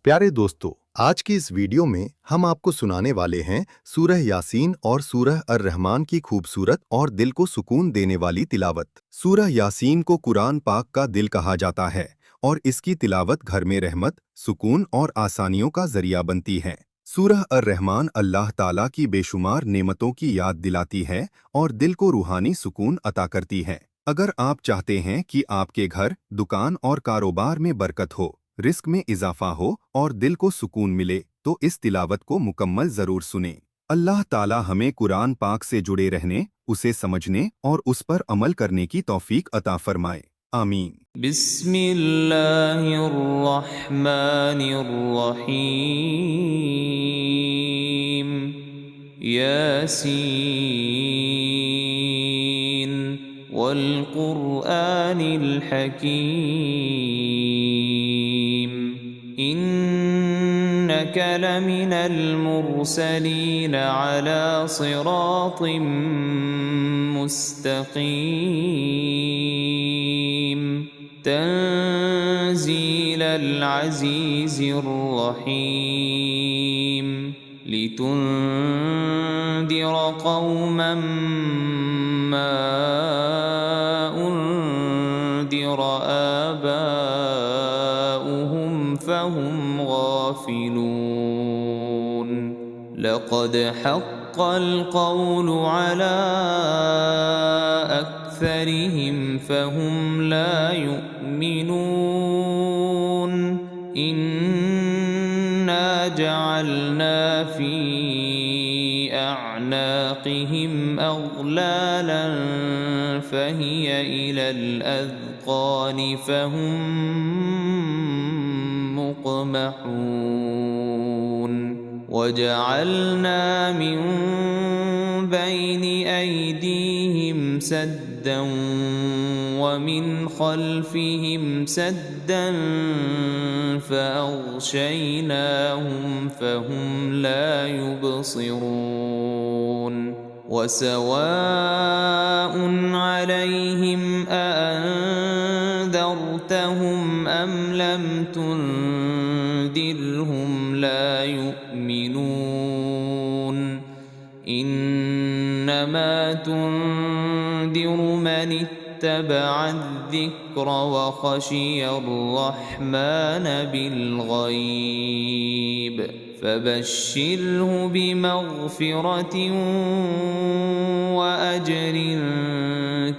प्यारे दोस्तों, आज की इस वीडियो में हम आपको सुनाने वाले हैं सूरह यासीन और सूरह अर-रहमान की खूबसूरत और दिल को सुकून देने वाली तिलावत। सूरह यासीन को कुरान पाक का दिल कहा जाता है और इसकी तिलावत घर में रहमत, सुकून और आसानियों का जरिया बनती है। सूरह अर-रहमान अल्लाह ताला की बेशुमार नेमतों की याद दिलाती है और दिल को रूहानी सुकून अता करती है। अगर आप चाहते हैं कि आपके घर, दुकान और कारोबार में बरकत हो, रिस्क में इजाफा हो और दिल को सुकून मिले, तो इस तिलावत को मुकम्मल जरूर सुनें। अल्लाह ताला हमें कुरान पाक से जुड़े रहने, उसे समझने और उस पर अमल करने की तौफीक अता फरमाए। आमीन। बिस्मिल्लाहिर्रहमानिर्रहीम। यासीन वल क़ुरआनिल हकीम। इन्नक लमिनल मुरसलीन अला सिरातिम मुस्तक़ीम। तंज़ीलल अज़ीज़िर रहीम। लितुन्दिर क़ौमन मा उन्दिर आबाउहुम फहुम गाफ़िलून। लक़द हक़्क़ल क़ौलु अला अक्सरिहिम फहुम ला युमिनून। इन्ना जअलना फी अअनाक़िहिम अग़लालन फहिय इलल अज़क़ान फहुम मुक़महून। वजअलना मिन बैनि अयदीहिम सद्दन वमिन खल्फिहिम सद्दन फ़अग़शयनाहुम फ़हुम ला युबसिरून। वसवाउन अलैहिम अअन्ज़रतहुम अम लम तुन्ज़िरहुम ला युमिनून। इन्नमा तुन्ज़िरु मन इत्तबअ अज़्ज़िक्र वख़शिय अर्रहमान बिलग़ैब। फबश्शिरहु बिमग़फ़िरत वअज्र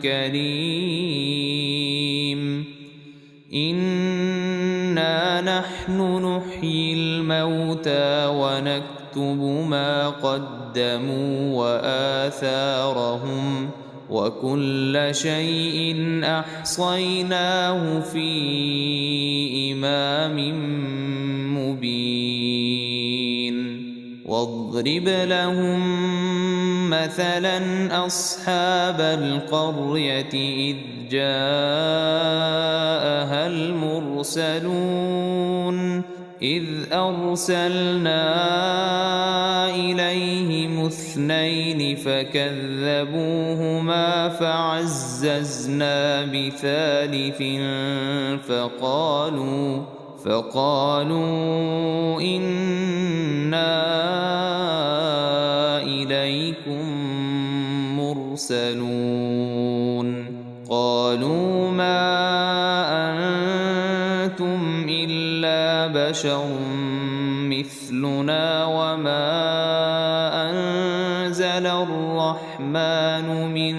करीम। इन्ना नहनु नुह्यिल मौता वनक्तुब मा क़द्दमू वआथारहुम वकुल्ल शैइन अहसयनाहु फी इमामिम मुबीन। वाضرب لهم مثلا أصحاب القرية إذ جاءها المرسلون إذ أرسلنا إليهم اثنين فكذبوهما فعززنا بثالث فقالوا إنا إليكم مرسلون. قالوا ما أنتم إلا بشر مثلنا وما أنزل الرحمن من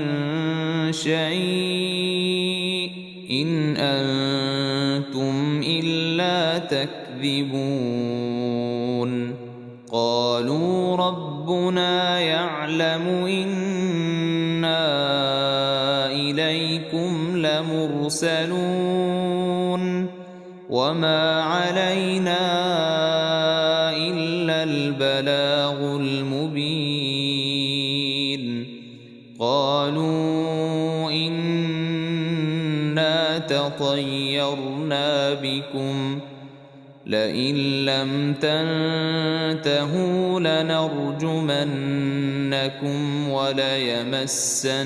شيء إن أنتم إلا تكذبون. قالوا ربنا يعلم إنا إليكم لمرسلون وما علينا إلا البلاغ المبين. قالوا إنا تطيرنا بكم لئن لم تنتهوا لنرجمنكم وليمسنكم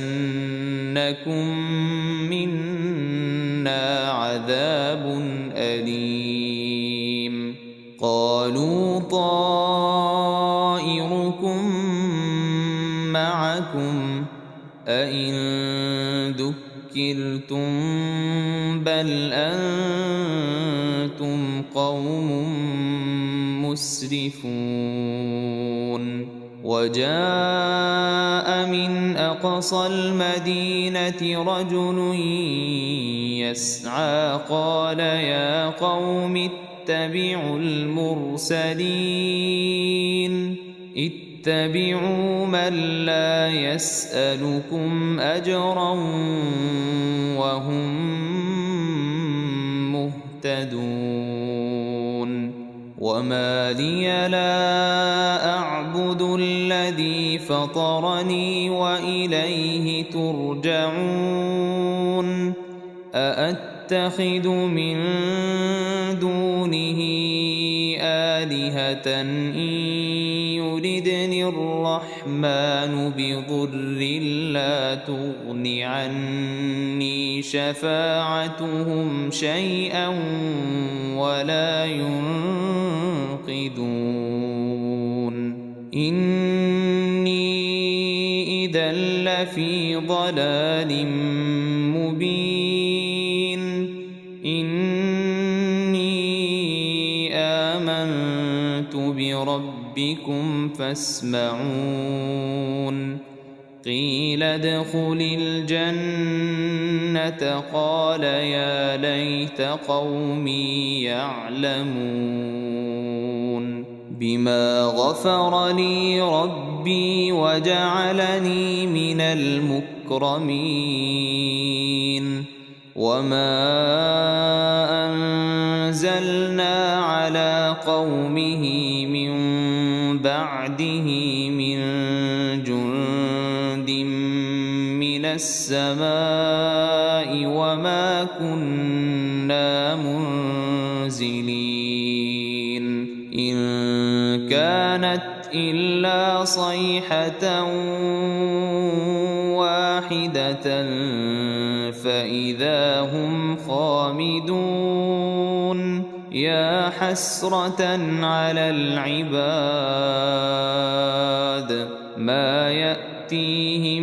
منا عذاب أليم. قالوا طائركم معكم أئن ذكرتم بل أنتم قوم مسرفون وجاء من أقصى المدينة رجل يسعى قال يا قوم اتبعوا المرسلين اتبعوا من لا يسألكم أجرا وهم مهتدون وما لي لا أعبد الذي فطرني وإليه ترجعون أأتخذ من دونه آلهة إن يردني الرحمن بضر لا تغن عني شفاعتهم شيئا ولا ينقذون إني إذا لفي ضلال مبين إني آمنت بربكم فاسمعون قيل ادخل الجنة قال يا ليت قومي يعلمون بما غفر لي ربي وجعلني من المكرمين وما أنزلنا على قومه من بعده من جند من السماء وما كنا منزلين إن كانت إلا صيحة واحدة فإذا هم خامدون يا حسرة على العباد ما يأتيهم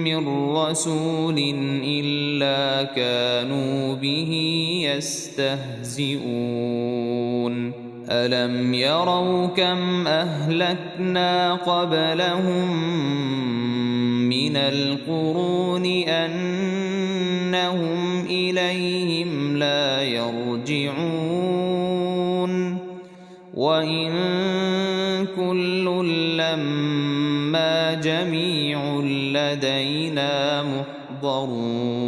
من رسول إلا كانوا به يستهزئون ألم يروا كم أهلكنا قبلهم من القرون أنهم إليهم لا يرجعون وإن كل لما جميع لدينا محضرون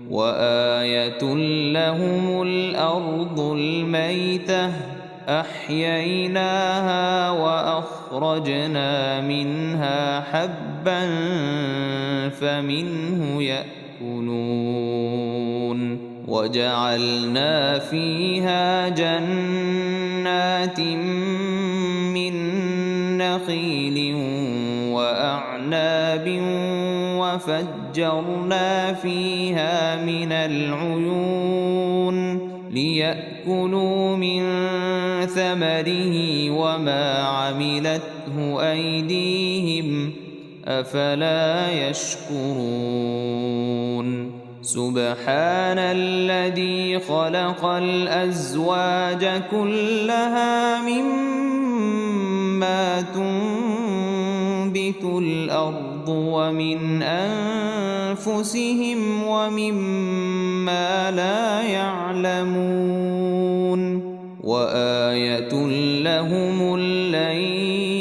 وآية لهم الأرض الميتة أحييناها وأخرجنا منها حبا فمنه يأكلون وجعلنا فيها جنات من نخيل وأعناب وفجرنا فيها من العيون ليأكلوا من ثمره وما عملته أيديهم أفلا يشكرون سبحان الذي خلق الأزواج كلها مما تنبت الأرض ومن أنفسهم ومما لا يعلمون وآية لهم الليل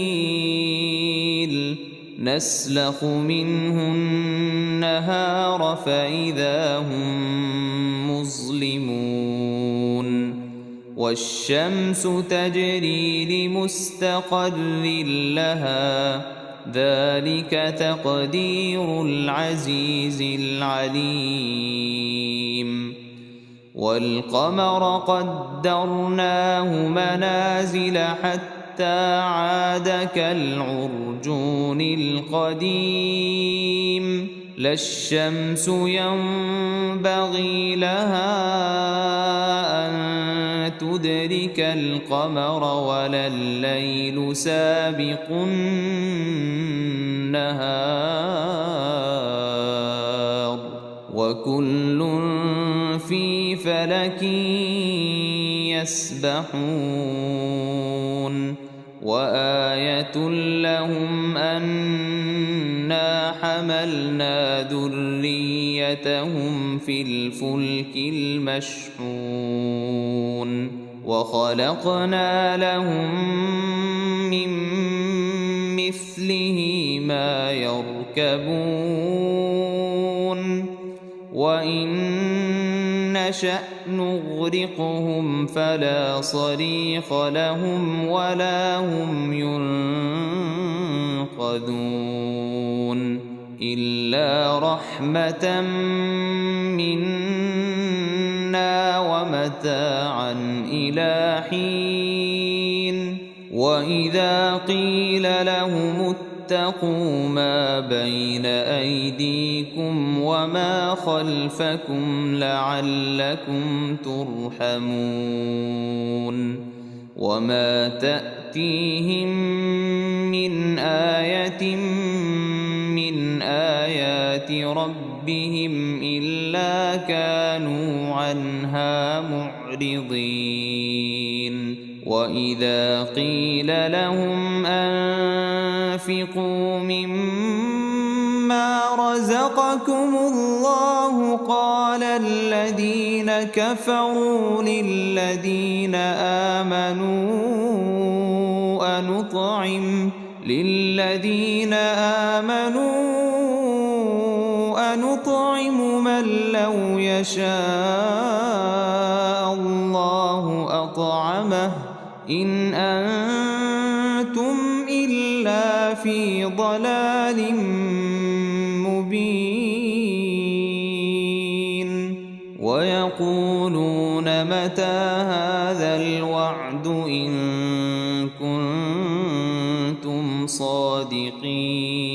نسلخ منه النهار فإذا هم مظلمون والشمس تجري لمستقر لها ذلك تقدير العزيز العليم والقمر قدرناه منازل حتى عاد كالعرجون القديم لا الشمس ينبغي لها أن تدرك القمر ولا الليل سابق النهار وكل في فلك يسبحون وآية لهم أنا حملنا ذريتهم في الفلك المشحون وخلقنا لهم من مثله ما يركبون وإن نشأ نغرقهم فلا صريخ لهم ولا هم ينقذون إلا رحمة منا ومتاعا إلى حين وإذا قيل لهم اتقوا ما بين أيديكم وما خلفكم لعلكم ترحمون وما تأتيهم من آية من آيات ربهم إلا كانوا عنها معرضين وإذا قيل لهم أنفقوا مما رزقكم الله قال الذين كفروا للذين آمنوا أنطعم من لو يشاء الله أطعمه إن أنتم إلا في ضلال مبين ويقولون متى هذا الوعد إن كنتم صادقين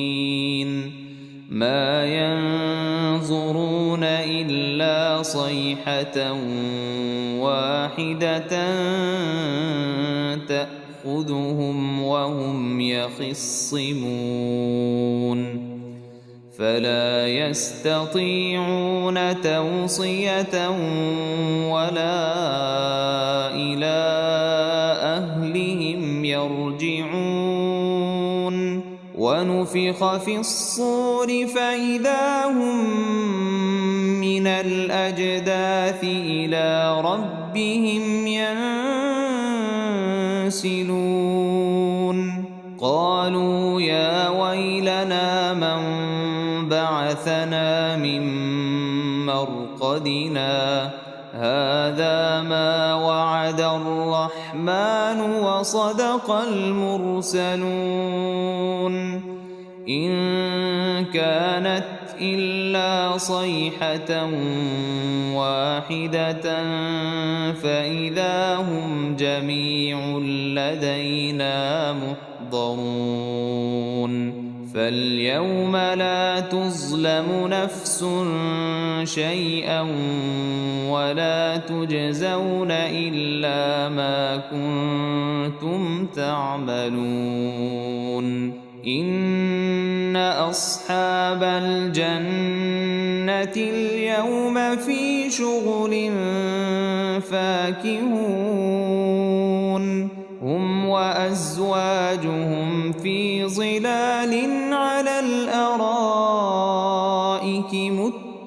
ما ينظرون إلا صيحة واحدة تأخذهم وهم يخصمون فلا يستطيعون توصية ولا إلى أهلهم يرجعون ونفخ في الصور فإذا هم من الأجداث إلى ربهم ينسلون قالوا يا ويلنا من بعثنا من مرقدنا هذا ما وعد الرحمن وصدق المرسلون إن كانت إلا صيحة واحدة فإذا هم جميع لدينا محضرون فاليوم لا تظلم نفس شيئا ولا تجزون إلا ما كنتم تعملون إن أصحاب الجنة اليوم في شغل فاكهون هم وأزواجهم في ظلال على الأرائك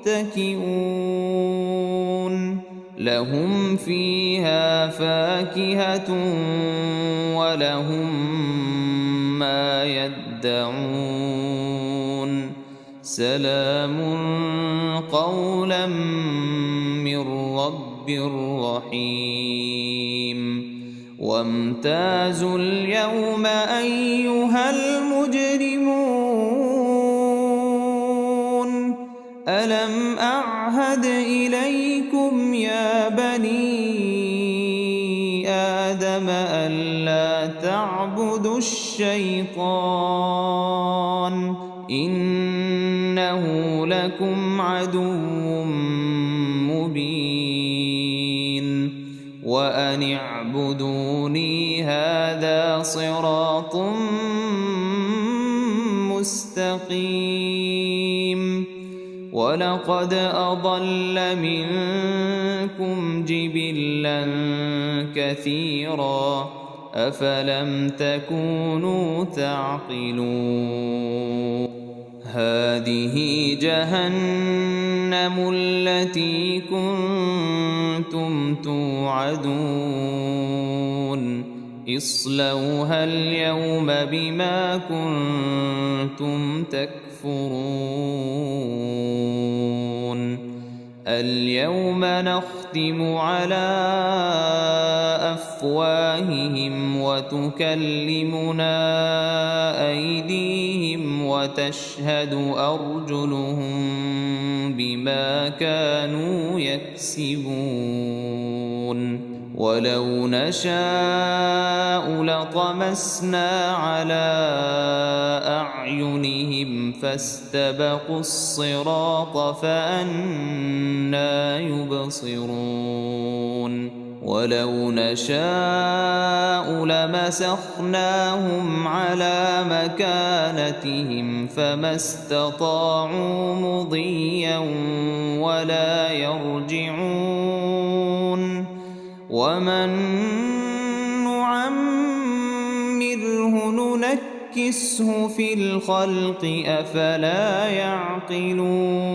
متكئون لهم فيها فاكهة ولهم ما يدعون سلام قولا من رب رحيم وامتازوا اليوم أيها المجرمون ألم أعهد إليكم يا بني آدم ألا تعبدوا الشيطان إنه لكم عدو مبين وأن فاعبدوني هذا صراط مستقيم ولقد أضل منكم جبلا كثيرا أفلم تكونوا تعقلون هذه جهنم التي كنتم توعدون اصلوها اليوم بما كنتم تكفرون اليوم نختم على أفواههم وتكلمنا أيديهم وتشهد أرجلهم بما كانوا يكسبون ولو نشاء لطمسنا على أعينهم فاستبقوا الصراط فأنى يبصرون ولو نشاء لمسخناهم على مكانتهم فما استطاعوا مضيا ولا يرجعون ومن نعمره ننكسه في الخلق أفلا يعقلون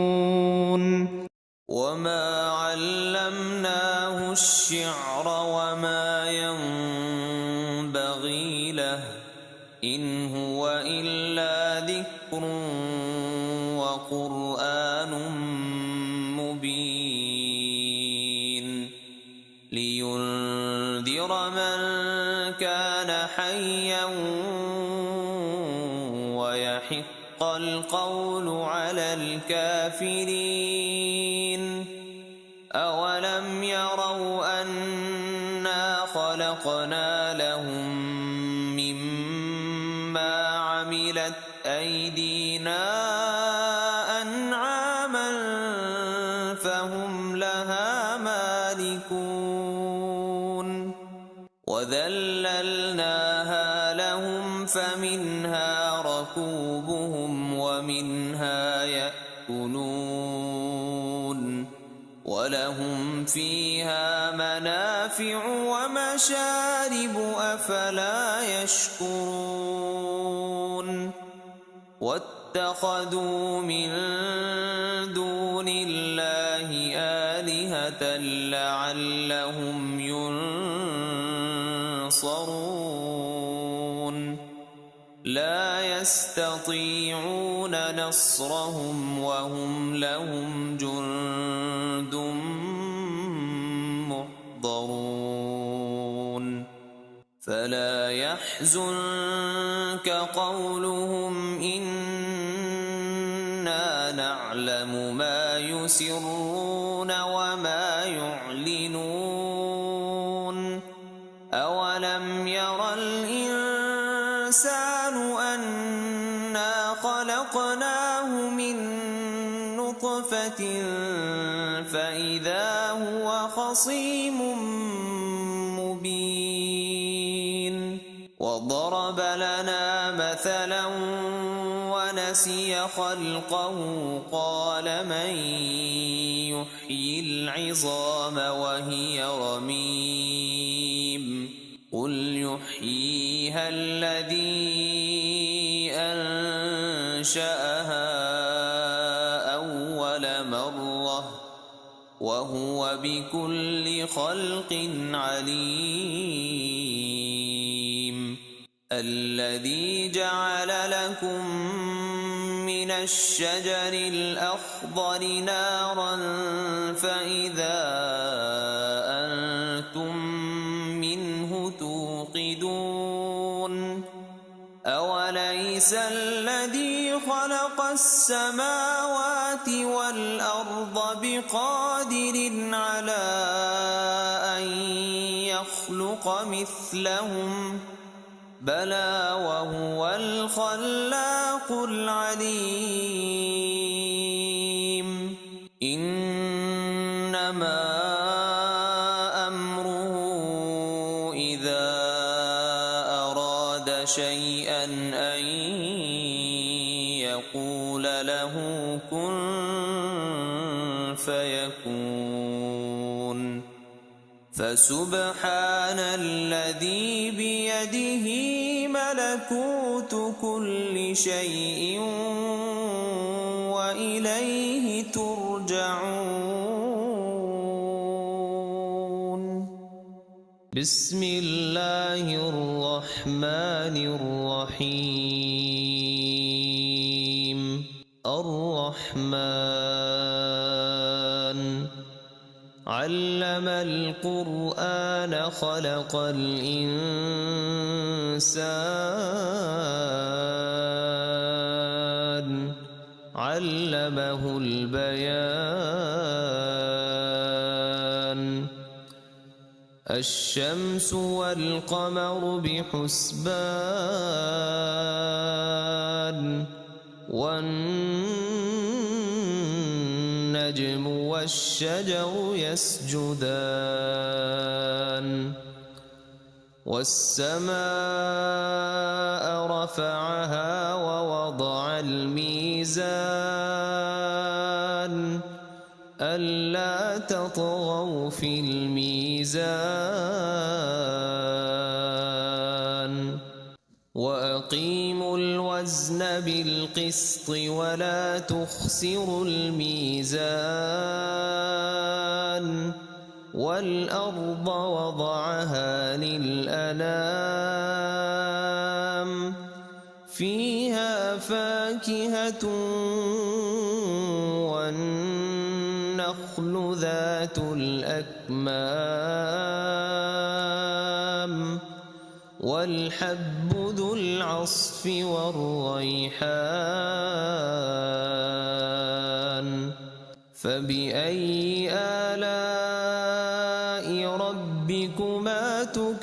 وما علمناه الشعر وما ينبغي له إن هو إلا ذكر وقرآن مبين لينذر من كان حيا ويحق القول على الكافرين أولم يروا أنا خلقنا لهم مما عملت أيدينا أنعاما فهم لها مالكون وذللناها لهم فمنها ركوبهم ومنها يأكلون ولهم فيها منافع ومشارب أفلا يشكرون واتخذوا من دون الله آلهة لعلهم ينصرون لا يستطيعون نصرهم وهم لهم جند محضرون فلا يحزنك قولهم إنا نعلم ما يسرون وما يعلنون أولم ير الإنسان أنا خلقناه من نطفة فإذا هو خصيم مبين وضرب لنا مثلا ونسي خلقه قال من يحيي العظام وهي رميم قل يحييها الذي أنشأها أول مرة وهو بكل خلق عليم الذي جعل لكم من الشجر الأخضر نارا فإذا أنتم منه توقدون أوليس الذي خلق السماوات والأرض بقادر على أن يخلق مثلهم بلى وهو الخلاق العليم إنما أمره شيئا أن يقول له كن فيكون. فسبحان الذي بيده ملكوت كل شيء وإليه ترجعون. بسم الله الرحمن الرحيم. الرحمن علم القرآن خلق الإنسان علمه البيان. الشمس والقمر بحسبان والنجم والشجر يسجدان. والسماء رفعها ووضع الميزان ألا تطغوا في الميزان وأقيموا الوزن بالقسط ولا تخسروا الميزان. والأرض وضعها للأنام فيها فاكهة والنخل ذات الأكمام والحب ذو العصف والريحان. فبأي آلاء ربكما تكذبان.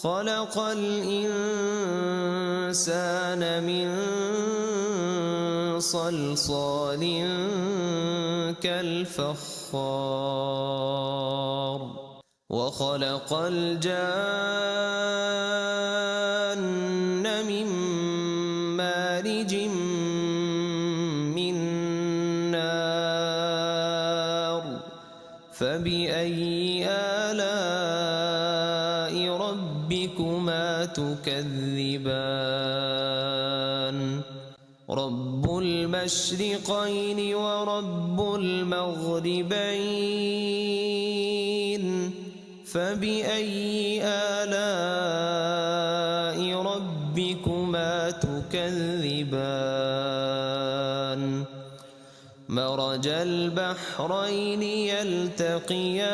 خلق الإنسان من صلصال كالفخار وخلق الجان من مارج من نار. فبأي آلاء ربكما تكذبان. رب المشرقين ورب المغربين. فبأي آلاء ربكما تكذبان. مرج البحرين يلتقيان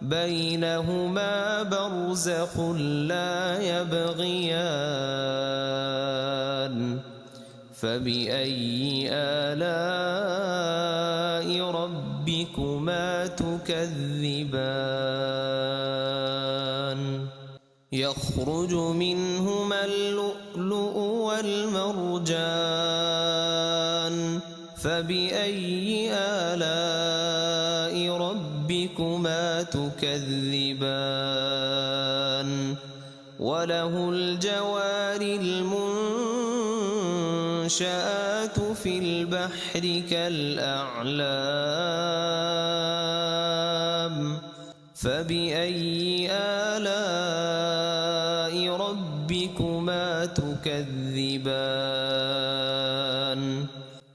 بينهما برزخ لا يبغيان. فبأي آلاء ربكما تكذبان. يخرج منهما اللؤلؤ والمرجان. فبأي آلاء ربكما تكذبان. وله الجوار المنشآت في البحر كالأعلام. فبأي آلاء ربكما تكذبان.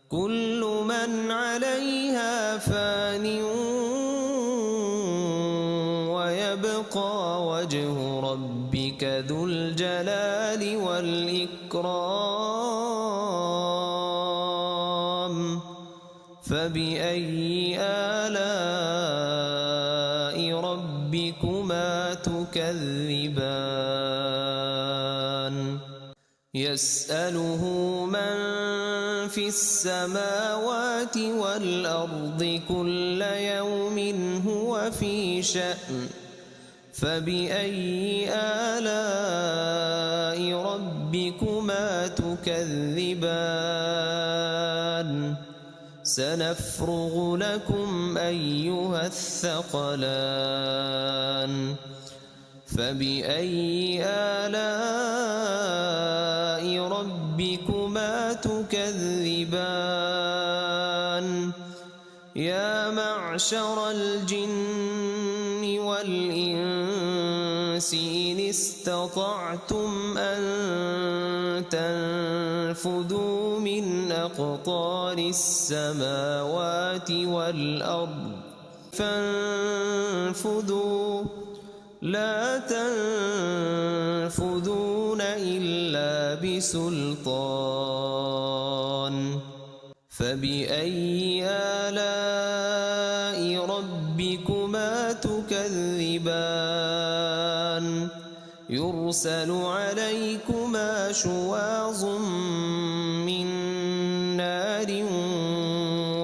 كل من عليها فان ويبقى وجه ربك ذو الجلال والإكرام. فبأي آلاء ربكما تكذبان. يسأله من في السماوات والأرض كل يوم هو في شأن. فبأي آلاء ربكما تكذبان. سنفرغ لكم أيها الثقلان فبأي آلاء ربكما تكذبان يا معشر الجن والإنس إن استطعتم أن تنفذوا من أقطار السماوات والأرض فانفذوا لا تنفذون إلا بسلطان فبأي آلاء ربكما تكذبان يرسل عليكما شواظ من نار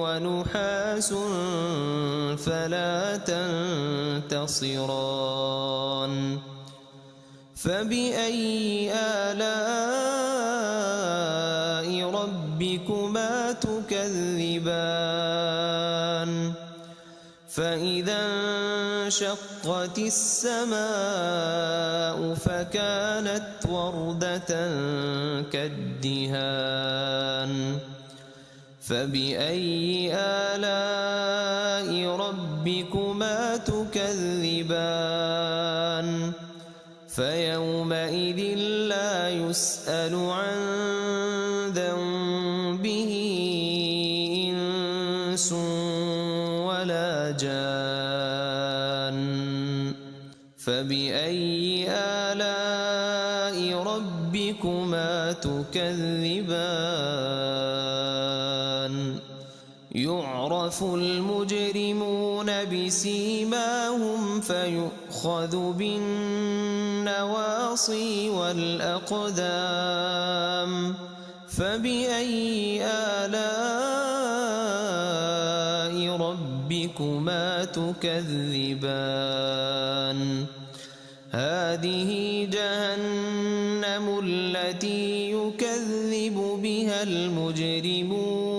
ونحاس فلا تنتصران فبأي آلاء ربكما تكذبان فإذا انشقت السماء فكانت وردة كالدهان فبأي آلاء ربكما تكذبان فيومئذ لا يسأل عن ذنبه إنس ولا جان فبأي آلاء ربكما تكذبان يعرف المجرمون بسيماهم فيؤخذ بالنواصي والأقدام فبأي آلاء ربكما تكذبان هذه جهنم التي يكذب بها المجرمون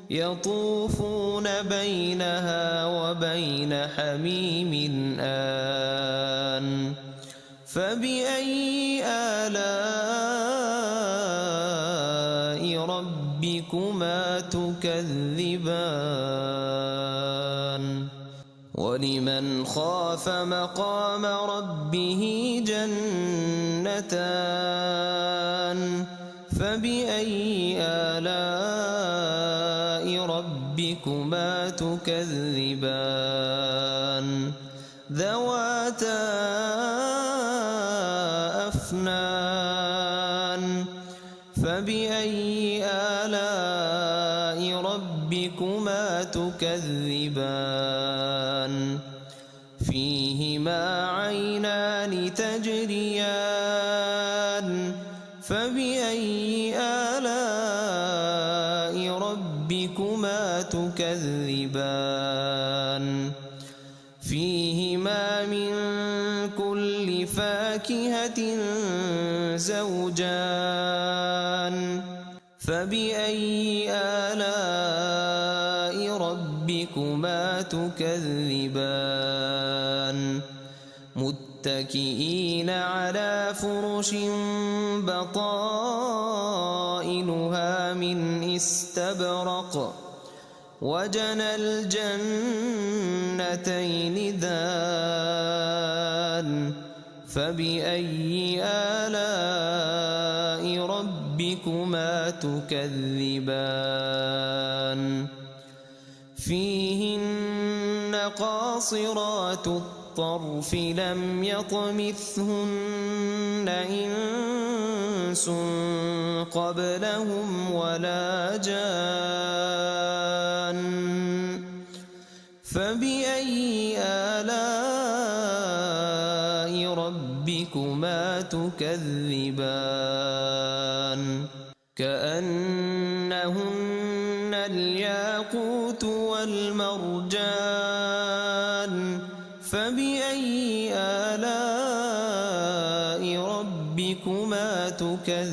يطوفون بينها وبين حميم آن فبأي آلاء ربكما تكذبان ولمن خاف مقام ربه جنتان فبأي آلاء ربكما تكذبان ذواتا أفنان فبأي آلاء ربكما تكذبان فيهما عينان تجريان فبأي آلاء ربكما تكذبان فيهما من كل فاكهة زوجان فبأي آلاء ربكما تكذبان متكئين على فرش بطائنها من استبرق وجنى الجنتين دان فبأي آلاء ربكما تكذبان فيهن قاصرات الطرف لم يطمثهن إنس قبلهم ولا جان فبأي آلاء ربكما تكذبان كأنهن الياقوت والمرجان فبأي آلاء ربكما تكذبان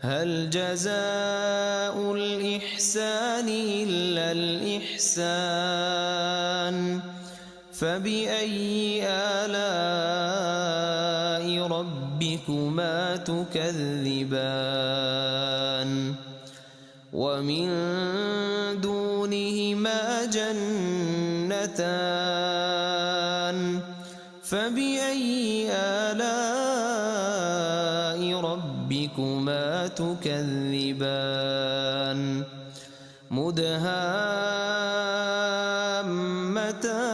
هل جزاء الإحسان إلا الإحسان فبأي آلاء ربكما تكذبان ومن دونهما جنتان فبأي آلاء ربكما تكذبان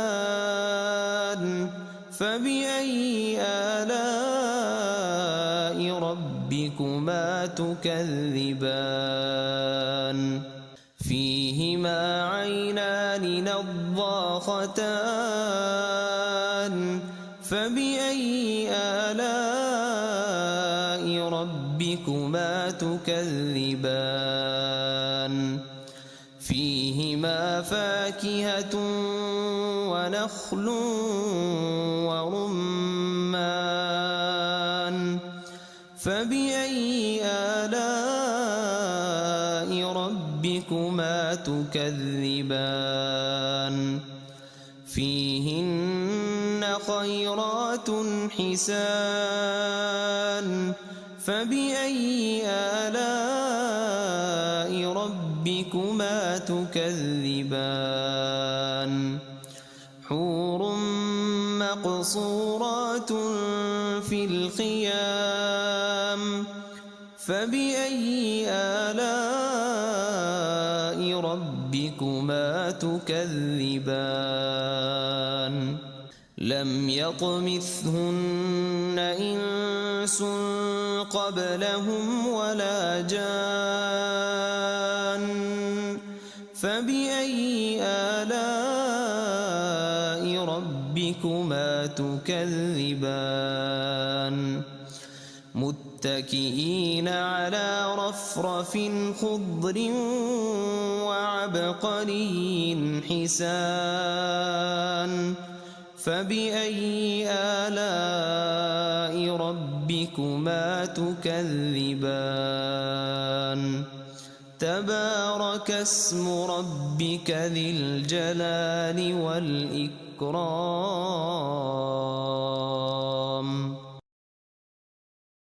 مدهامتان فبأي آلاء ربكما تكذبان فيهما عينان نضاختان فبأي آلاء ربكما تكذبان فيهما فاكهة ونخل ورمان فبأي آلاء ربكما تكذبان فيهن خيرات حسان فبأي آلاء ربكما تكذبان حور مقصورات في الخيام فبأي آلاء ربكما تكذبان لم يطمثهن إنس قبلهم ولا جان فبأي آلاء ربكما تكذبان متكئين على رفرف خضر وعبقري حسان فبأي آلاء ربكما تكذبان تبارك اسم ربك ذي الجلال والإكرام